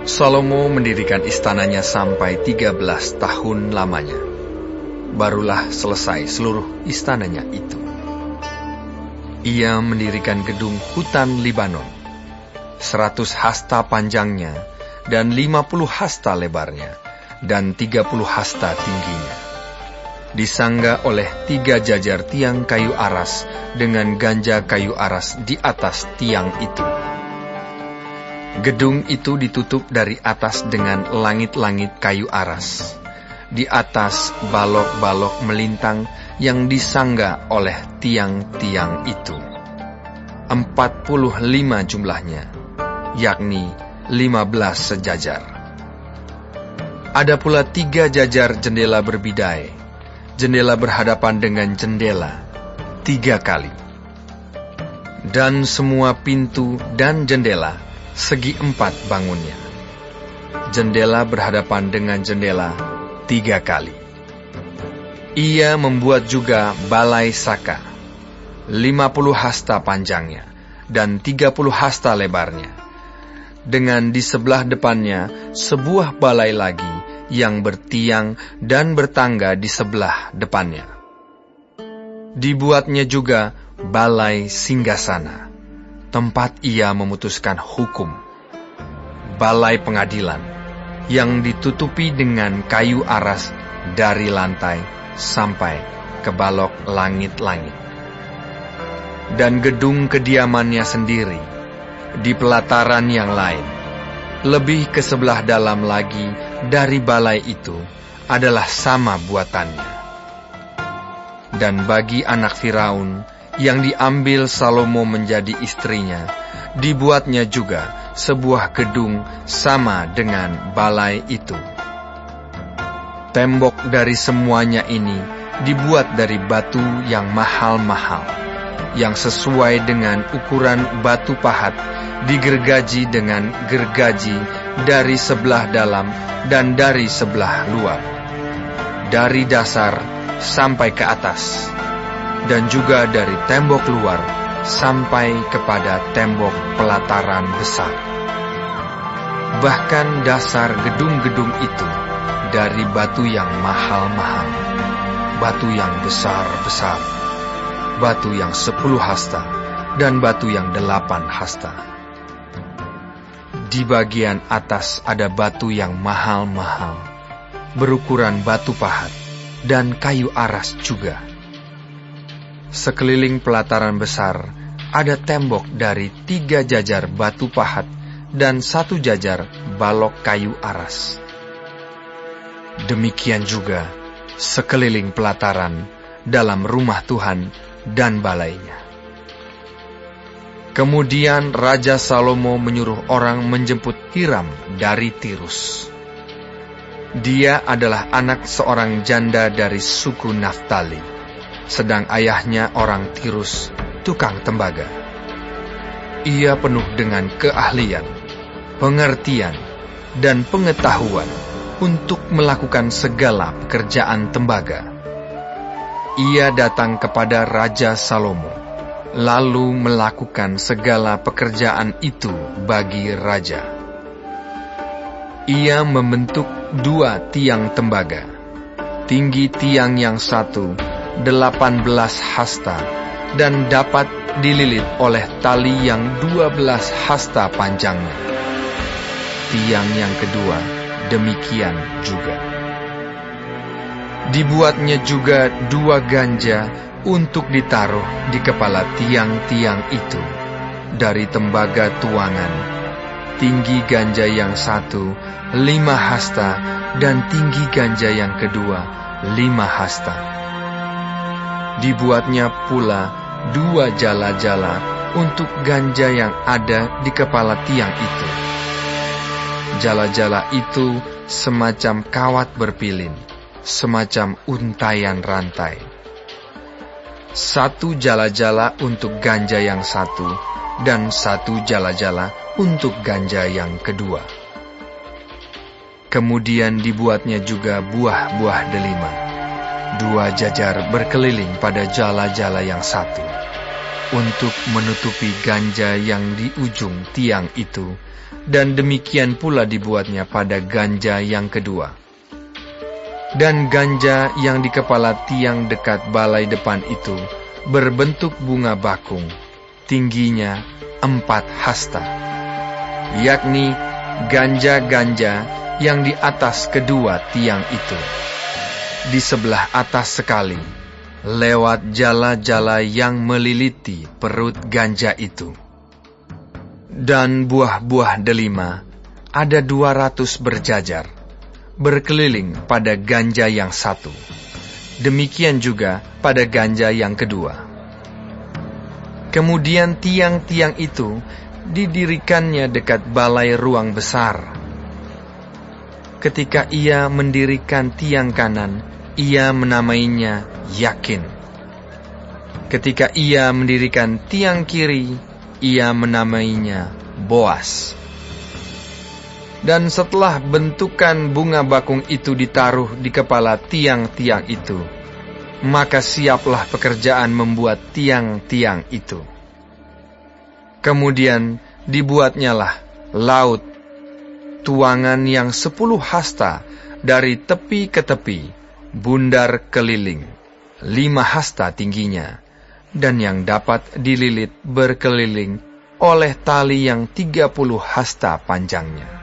Salomo mendirikan istananya sampai 13 tahun lamanya. Barulah selesai seluruh istananya itu. Ia mendirikan gedung hutan Libanon, 100 hasta panjangnya dan 50 hasta lebarnya, dan 30 hasta tingginya. Disangga oleh 3 jajar tiang kayu aras dengan ganja kayu aras di atas tiang itu. Gedung itu ditutup dari atas dengan langit-langit kayu aras. Di atas balok-balok melintang yang disangga oleh tiang-tiang itu. 45 jumlahnya, yakni 15 sejajar. Ada pula 3 jajar jendela berbidai. Jendela berhadapan dengan jendela 3 kali. Dan semua pintu dan jendela segi 4 bangunnya. Jendela berhadapan dengan jendela 3 kali. Ia membuat juga balai saka, 50 hasta panjangnya dan 30 hasta lebarnya. Dengan di sebelah depannya sebuah balai lagi yang bertiang dan bertangga di sebelah depannya. Dibuatnya juga balai singgasana, tempat ia memutuskan hukum, balai pengadilan, yang ditutupi dengan kayu aras dari lantai sampai ke balok langit-langit. Dan gedung kediamannya sendiri, di pelataran yang lain, lebih ke sebelah dalam lagi dari balai itu, adalah sama buatannya. Dan bagi anak Firaun, yang diambil Salomo menjadi istrinya, dibuatnya juga sebuah gedung sama dengan balai itu. Tembok dari semuanya ini dibuat dari batu yang mahal-mahal, yang sesuai dengan ukuran batu pahat, digergaji dengan gergaji dari sebelah dalam dan dari sebelah luar, dari dasar sampai ke atas, dan juga dari tembok luar sampai kepada tembok pelataran besar. Bahkan dasar gedung-gedung itu dari batu yang mahal-mahal, batu yang besar-besar, batu yang 10 hasta, dan batu yang 8 hasta. Di bagian atas ada batu yang mahal-mahal, berukuran batu pahat, dan kayu aras juga. Sekeliling pelataran besar ada tembok dari 3 jajar batu pahat dan 1 jajar balok kayu aras. Demikian juga sekeliling pelataran dalam rumah Tuhan dan balainya. Kemudian Raja Salomo menyuruh orang menjemput Hiram dari Tirus. Dia adalah anak seorang janda dari suku Naftali, sedang ayahnya orang Tirus, tukang tembaga. Ia penuh dengan keahlian, pengertian, dan pengetahuan untuk melakukan segala pekerjaan tembaga. Ia datang kepada Raja Salomo, lalu melakukan segala pekerjaan itu bagi raja. Ia membentuk 2 tiang tembaga, tinggi tiang yang satu 18 hasta, dan dapat dililit oleh tali yang 12 hasta panjangnya. Tiang yang kedua demikian juga. Dibuatnya juga 2 ganja untuk ditaruh di kepala tiang-tiang itu dari tembaga tuangan. Tinggi ganja yang satu 5 hasta, dan tinggi ganja yang kedua 5 hasta. Dibuatnya pula 2 jala-jala untuk ganja yang ada di kepala tiang itu. Jala-jala itu semacam kawat berpilin, semacam untaian rantai. 1 jala-jala untuk ganja yang satu, dan 1 jala-jala untuk ganja yang kedua. Kemudian dibuatnya juga buah-buah delima, 2 jajar berkeliling pada jala-jala yang satu, untuk menutupi ganja yang di ujung tiang itu, dan demikian pula dibuatnya pada ganja yang kedua. Dan ganja yang di kepala tiang dekat balai depan itu berbentuk bunga bakung, tingginya 4 hasta, yakni ganja-ganja yang di atas kedua tiang itu, di sebelah atas sekali, lewat jala-jala yang meliliti perut ganja itu. Dan buah-buah delima ada 200 berjajar, berkeliling pada ganja yang satu. Demikian juga pada ganja yang kedua. Kemudian tiang-tiang itu didirikannya dekat balai ruang besar. Ketika ia mendirikan tiang kanan, ia menamainya Yakin. Ketika ia mendirikan tiang kiri, ia menamainya Boas. Dan setelah bentukan bunga bakung itu ditaruh di kepala tiang-tiang itu, maka siaplah pekerjaan membuat tiang-tiang itu. Kemudian dibuatnyalah laut, tuangan yang 10 hasta dari tepi ke tepi, bundar keliling, 5 hasta tingginya, dan yang dapat dililit berkeliling oleh tali yang 30 hasta panjangnya.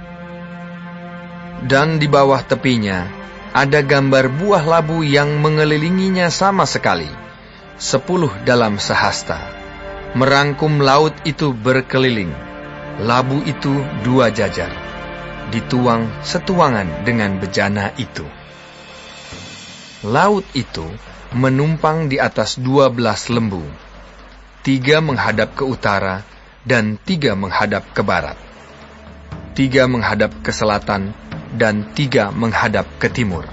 Dan di bawah tepinya ada gambar buah labu yang mengelilinginya sama sekali, 10 dalam sehasta, merangkum laut itu berkeliling. Labu itu 2 jajar, dituang setuangan dengan bejana itu. Laut itu menumpang di atas 12 lembu, 3 menghadap ke utara dan 3 menghadap ke barat, 3 menghadap ke selatan dan 3 menghadap ke timur.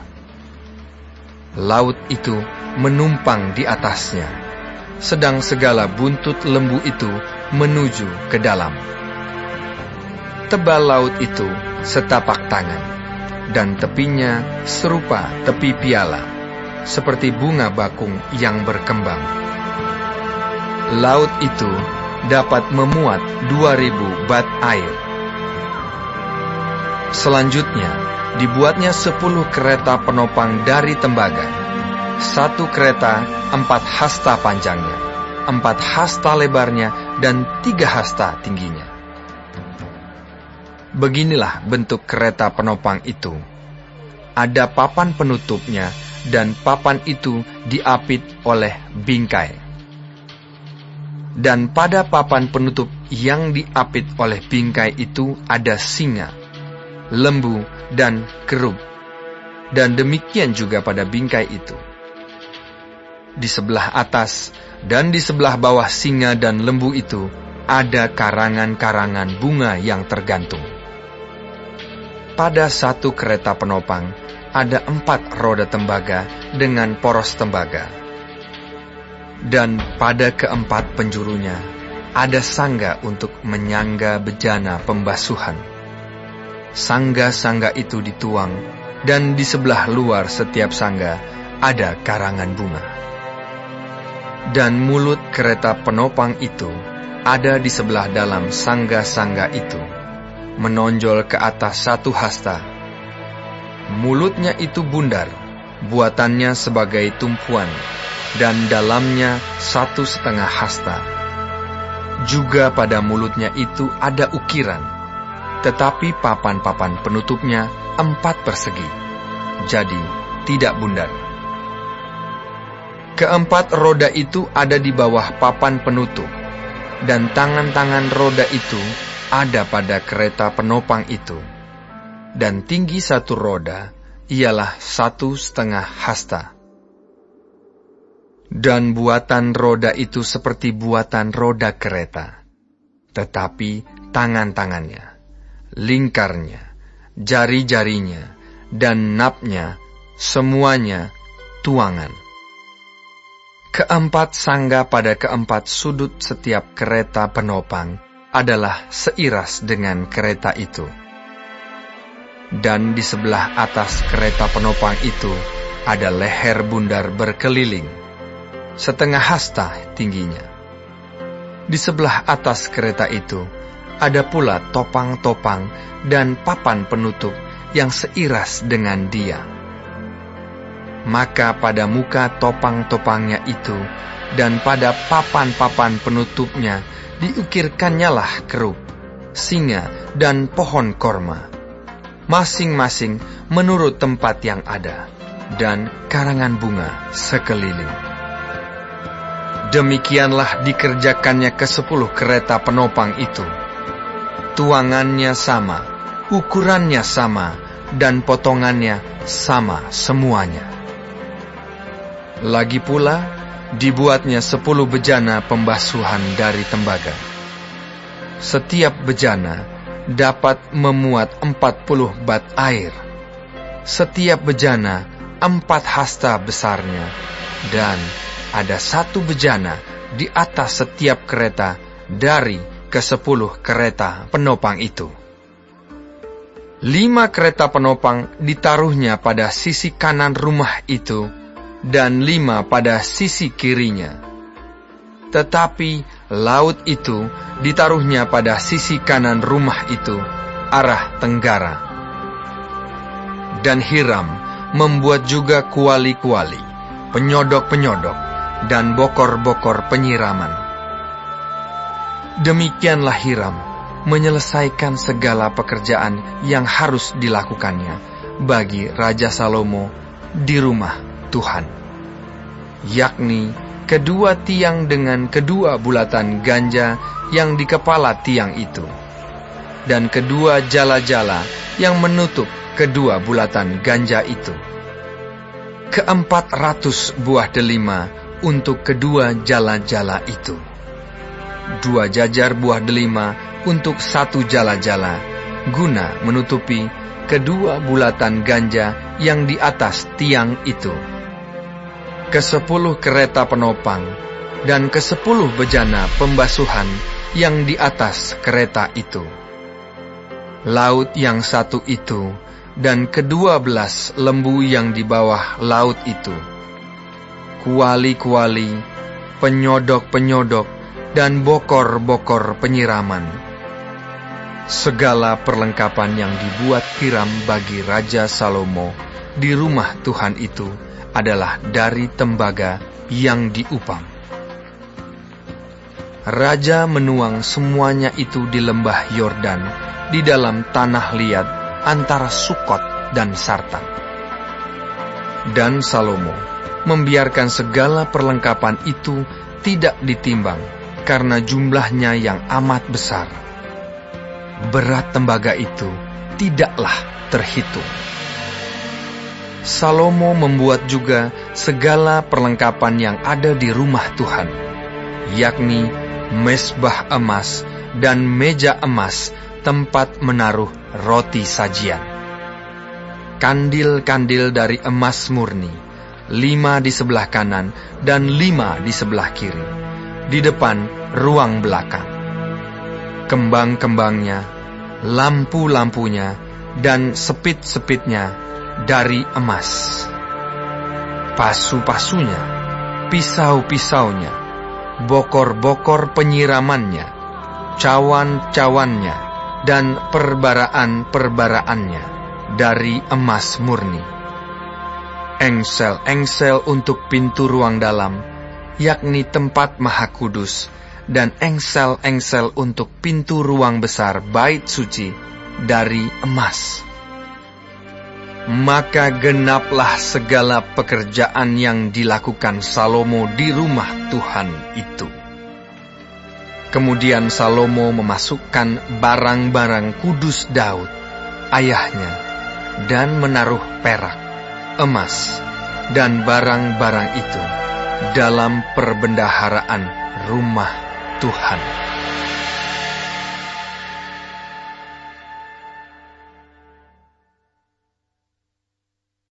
Laut itu menumpang di atasnya, sedang segala buntut lembu itu menuju ke dalam. Tebal laut itu setapak tangan, dan tepinya serupa tepi piala, seperti bunga bakung yang berkembang. Laut itu dapat memuat 2.000 bat air. Selanjutnya, dibuatnya 10 kereta penopang dari tembaga. 1 kereta 4 hasta panjangnya, 4 hasta lebarnya, dan 3 hasta tingginya. Beginilah bentuk kereta penopang itu. Ada papan penutupnya, dan papan itu diapit oleh bingkai. Dan pada papan penutup yang diapit oleh bingkai itu ada singa, lembu, dan kerub. Dan demikian juga pada bingkai itu. Di sebelah atas dan di sebelah bawah singa dan lembu itu ada karangan-karangan bunga yang tergantung. Pada 1 kereta penopang ada 4 roda tembaga dengan poros tembaga. Dan pada keempat penjurunya ada sangga untuk menyangga bejana pembasuhan. Sangga-sangga itu dituang, dan di sebelah luar setiap sangga ada karangan bunga. Dan mulut kereta penopang itu ada di sebelah dalam sangga-sangga itu, menonjol ke atas 1 hasta. Mulutnya itu bundar, buatannya sebagai tumpuan, dan dalamnya 1,5 hasta. Juga pada mulutnya itu ada ukiran, tetapi papan-papan penutupnya 4 persegi, jadi tidak bundar. Keempat roda itu ada di bawah papan penutup, dan tangan-tangan roda itu ada pada kereta penopang itu, dan tinggi 1 roda ialah 1,5 hasta. Dan buatan roda itu seperti buatan roda kereta, tetapi tangan-tangannya, lingkarnya, jari-jarinya, dan napnya, semuanya tuangan. Keempat sangga pada keempat sudut setiap kereta penopang adalah seiras dengan kereta itu. Dan di sebelah atas kereta penopang itu ada leher bundar berkeliling, 1/2 hasta tingginya. Di sebelah atas kereta itu ada pula topang-topang dan papan penutup yang seiras dengan dia. Maka pada muka topang-topangnya itu dan pada papan-papan penutupnya diukirkannyalah kerub, singa, dan pohon korma, masing-masing menurut tempat yang ada, dan karangan bunga sekeliling. Demikianlah dikerjakannya ke-10 kereta penopang itu. Tuangannya sama, ukurannya sama, dan potongannya sama semuanya. Lagi pula, dibuatnya 10 bejana pembasuhan dari tembaga. Setiap bejana dapat memuat 40 bat air. Setiap bejana 4 hasta besarnya, dan ada 1 bejana di atas setiap kereta dari ke-10 kereta penopang itu. 5 kereta penopang ditaruhnya pada sisi kanan rumah itu, dan 5 pada sisi kirinya. Tetapi laut itu ditaruhnya pada sisi kanan rumah itu, arah tenggara. Dan Hiram membuat juga kuali-kuali, penyodok-penyodok, dan bokor-bokor penyiraman. Demikianlah Hiram menyelesaikan segala pekerjaan yang harus dilakukannya bagi Raja Salomo di rumah Tuhan, yakni kedua tiang dengan kedua bulatan ganja yang di kepala tiang itu, dan kedua jala-jala yang menutup kedua bulatan ganja itu, 400 buah delima untuk kedua jala-jala itu, 2 jajar buah delima untuk 1 jala-jala, guna menutupi kedua bulatan ganja yang di atas tiang itu. Ke-10 kereta penopang dan ke-10 bejana pembasuhan yang di atas kereta itu. Laut yang 1 itu dan ke-12 lembu yang di bawah laut itu. Kuali-kuali, penyodok-penyodok, dan bokor-bokor penyiraman. Segala perlengkapan yang dibuat Hiram bagi Raja Salomo di rumah Tuhan itu adalah dari tembaga yang diupam. Raja menuang semuanya itu di lembah Yordan, di dalam tanah liat antara Sukot dan Sartan. Dan Salomo membiarkan segala perlengkapan itu tidak ditimbang, karena jumlahnya yang amat besar. Berat tembaga itu tidaklah terhitung. Salomo membuat juga segala perlengkapan yang ada di rumah Tuhan, yakni mezbah emas dan meja emas tempat menaruh roti sajian. Kandil-kandil dari emas murni, 5 di sebelah kanan dan 5 di sebelah kiri, di depan ruang belakang. Kembang-kembangnya, lampu-lampunya, dan sepit-sepitnya dari emas. Pasu-pasunya, pisau-pisaunya, bokor-bokor penyiramannya, cawan-cawannya, dan perbaraan-perbaraannya dari emas murni. Engsel-engsel untuk pintu ruang dalam, yakni tempat maha kudus, dan engsel-engsel untuk pintu ruang besar bait suci dari emas. Maka genaplah segala pekerjaan yang dilakukan Salomo di rumah Tuhan itu. Kemudian Salomo memasukkan barang-barang kudus Daud, ayahnya, dan menaruh perak, emas, dan barang-barang itu dalam perbendaharaan rumah Tuhan.